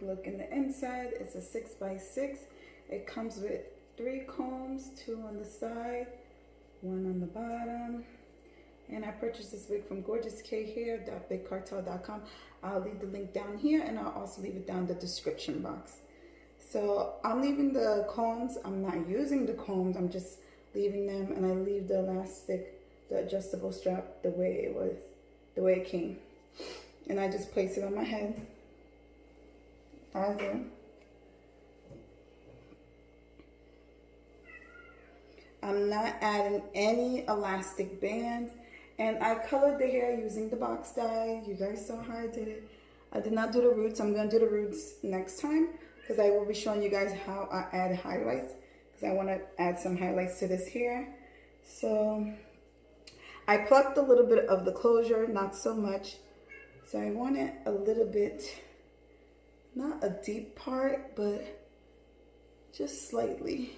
Look in the inside. It's a 6x6. It comes with 3 combs, 2 on the side, 1 on the bottom. And I purchased this wig from gorgeouskhair.bigcartel.com. I'll leave the link down here, and I'll also leave it down in the description box. So I'm leaving the combs. I'm not using the combs. I'm just leaving them, and I leave the elastic, the adjustable strap, the way it came. And I just place it on my head. I'm not adding any elastic bands, and I colored the hair using the box dye. You guys saw how I did it. I did not do the roots. I'm going to do the roots next time, because I will be showing you guys how I add highlights, because I want to add some highlights to this hair. So I plucked a little bit of the closure, not so much. So I want it a little bit, not a deep part, but just slightly.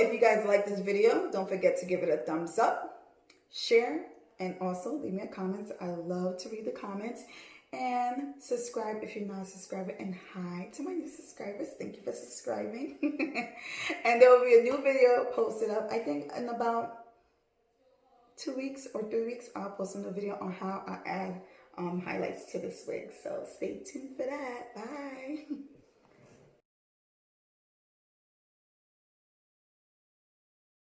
If you guys like this video, don't forget to give it a thumbs up, share, and also leave me a comment. I love to read the comments. And subscribe if you're not a subscriber. And hi to my new subscribers. Thank you for subscribing. And there will be a new video posted up, I think in about 2 weeks or 3 weeks. I'll post another video on how I add highlights to this wig. So stay tuned for that. Bye.